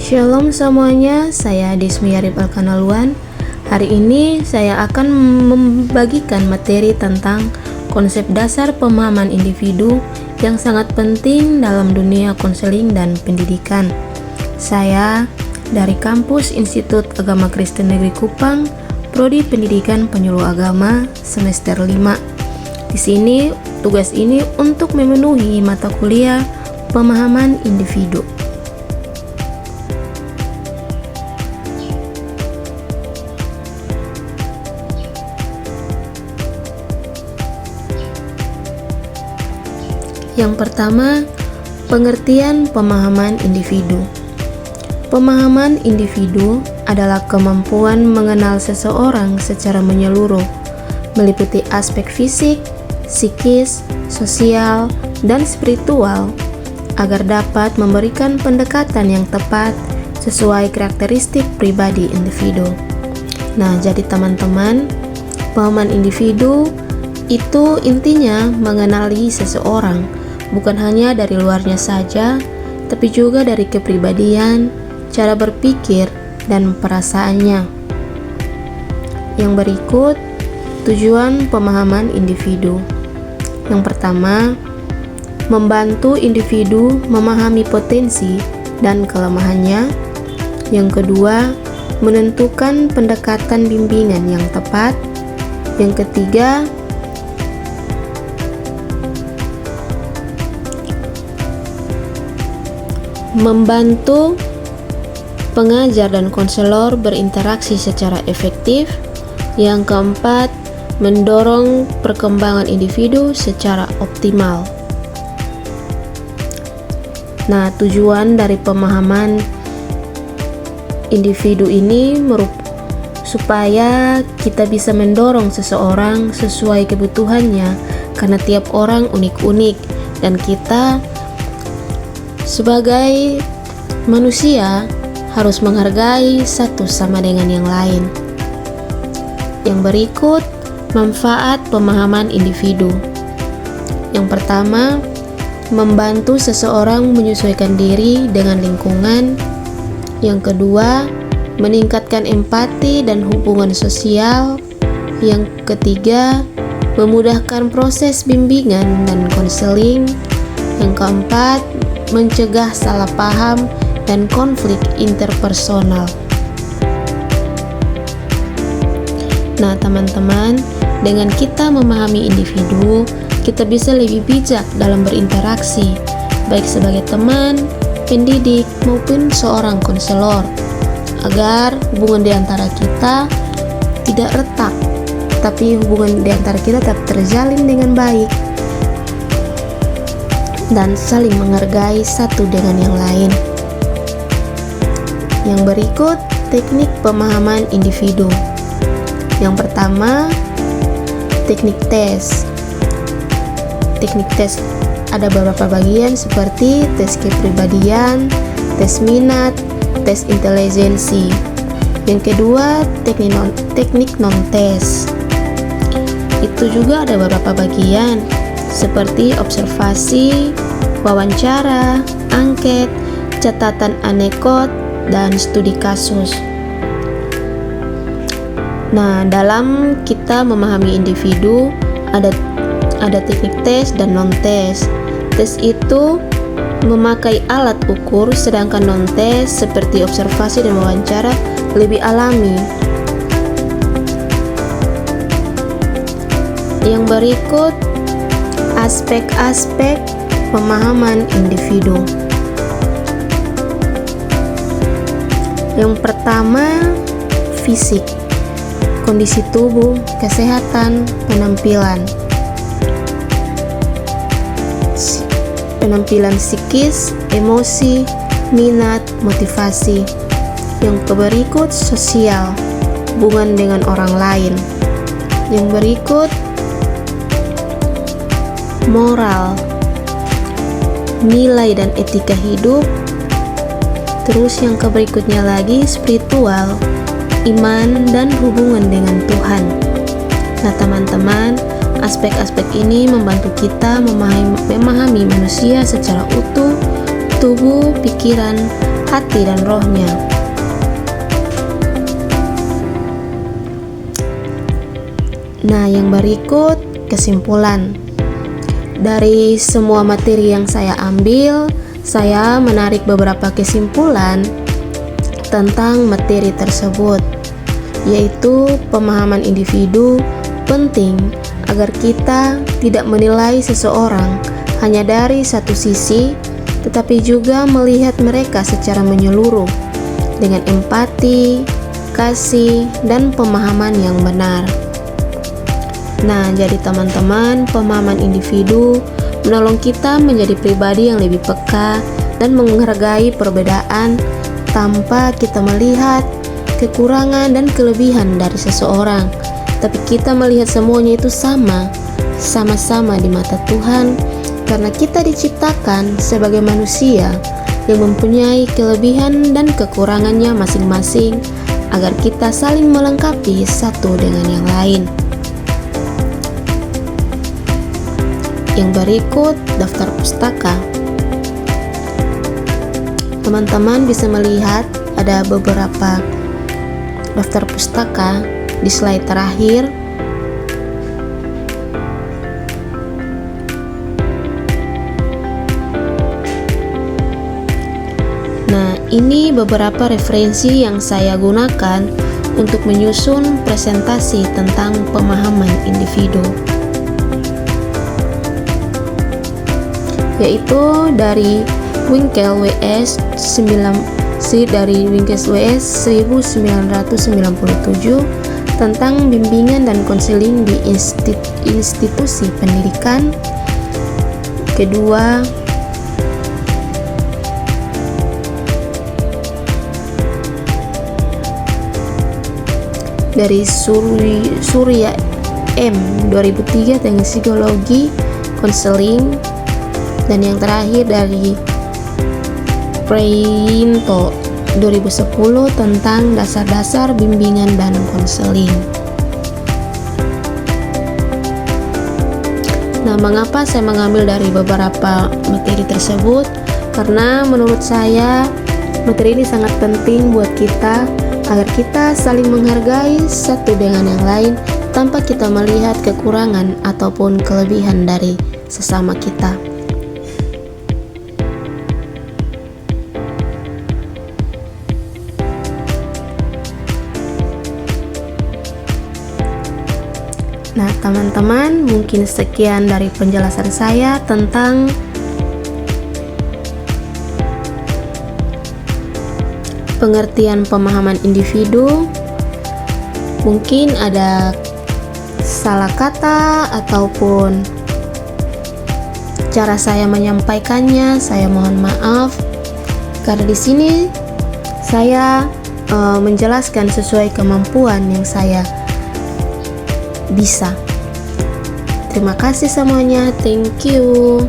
Shalom semuanya, saya Desmi Arif Alkanaluan. Hari ini saya akan membagikan materi tentang konsep dasar pemahaman individu yang sangat penting dalam dunia konseling dan pendidikan. Saya dari kampus Institut Agama Kristen Negeri Kupang, Prodi Pendidikan Penyuluh Agama semester 5. Di sini tugas ini untuk memenuhi mata kuliah pemahaman individu. Yang pertama, pengertian pemahaman individu. Pemahaman individu adalah kemampuan mengenal seseorang secara menyeluruh, meliputi aspek fisik, psikis, sosial, dan spiritual, agar dapat memberikan pendekatan yang tepat sesuai karakteristik pribadi individu. Nah, jadi teman-teman, pemahaman individu itu intinya mengenali seseorang, bukan hanya dari luarnya saja, tapi juga dari kepribadian, cara berpikir, dan perasaannya. Yang berikut, tujuan pemahaman individu. Yang pertama, membantu individu memahami potensi dan kelemahannya. Yang kedua, menentukan pendekatan bimbingan yang tepat. Yang ketiga, membantu pengajar dan konselor berinteraksi secara efektif. Yang keempat, mendorong perkembangan individu secara optimal. Nah, tujuan dari pemahaman individu ini supaya kita bisa mendorong seseorang sesuai kebutuhannya, karena tiap orang unik-unik dan kita sebagai manusia harus menghargai satu sama dengan yang lain. Yang berikut, manfaat pemahaman individu. Yang pertama, membantu seseorang menyesuaikan diri dengan lingkungan. Yang kedua, meningkatkan empati dan hubungan sosial. Yang ketiga, memudahkan proses bimbingan dan konseling. Yang keempat, mencegah salah paham dan konflik interpersonal. Nah, teman-teman, dengan kita memahami individu, kita bisa lebih bijak dalam berinteraksi, baik sebagai teman, pendidik, maupun seorang konselor, agar hubungan di antara kita tidak retak, tapi hubungan di antara kita tetap terjalin dengan baik dan saling menghargai satu dengan yang lain. Yang berikut, teknik pemahaman individu. Yang pertama, teknik tes. Teknik tes ada beberapa bagian seperti tes kepribadian, tes minat, tes intelijensi. Yang kedua, teknik non-tes. Itu juga ada beberapa bagian seperti observasi, wawancara, angket, catatan anekdot, dan studi kasus. Nah, dalam kita memahami individu ada teknik tes dan non-tes. Tes itu memakai alat ukur, sedangkan non-tes seperti observasi dan wawancara lebih alami. Yang berikut, aspek-aspek pemahaman individu. Yang pertama, fisik, kondisi tubuh, kesehatan, penampilan psikis, emosi, minat, motivasi. Yang berikut, sosial, hubungan dengan orang lain. Yang berikut, moral, nilai dan etika hidup. Terus yang berikutnya lagi, spiritual, iman dan hubungan dengan Tuhan. Nah, teman-teman, aspek-aspek ini membantu kita memahami manusia secara utuh, tubuh, pikiran, hati dan rohnya. Nah, yang berikut kesimpulan. Dari semua materi yang saya ambil, saya menarik beberapa kesimpulan tentang materi tersebut, yaitu pemahaman individu penting agar kita tidak menilai seseorang hanya dari satu sisi, tetapi juga melihat mereka secara menyeluruh dengan empati, kasih, dan pemahaman yang benar. Nah, jadi teman-teman, pemahaman individu menolong kita menjadi pribadi yang lebih peka dan menghargai perbedaan tanpa kita melihat kekurangan dan kelebihan dari seseorang, tapi kita melihat semuanya itu sama-sama di mata Tuhan, karena kita diciptakan sebagai manusia yang mempunyai kelebihan dan kekurangannya masing-masing agar kita saling melengkapi satu dengan yang lain. Yang berikut daftar pustaka. Teman-teman bisa melihat ada beberapa daftar pustaka di slide terakhir. Nah, ini beberapa referensi yang saya gunakan untuk menyusun presentasi tentang pemahaman individu, yaitu dari Winkel WS 1997 tentang bimbingan dan konseling di institusi pendidikan. Kedua, dari Surya M 2003 tentang psikologi konseling. Dan yang terakhir dari Preinto 2010 tentang dasar-dasar bimbingan dan konseling. Nah, mengapa saya mengambil dari beberapa materi tersebut? Karena menurut saya materi ini sangat penting buat kita agar kita saling menghargai satu dengan yang lain tanpa kita melihat kekurangan ataupun kelebihan dari sesama kita. Nah, teman-teman, mungkin sekian dari penjelasan saya tentang pengertian pemahaman individu. Mungkin ada salah kata ataupun cara saya menyampaikannya, saya mohon maaf. Karena di sini saya menjelaskan sesuai kemampuan yang saya bisa. Terima kasih semuanya. Thank you.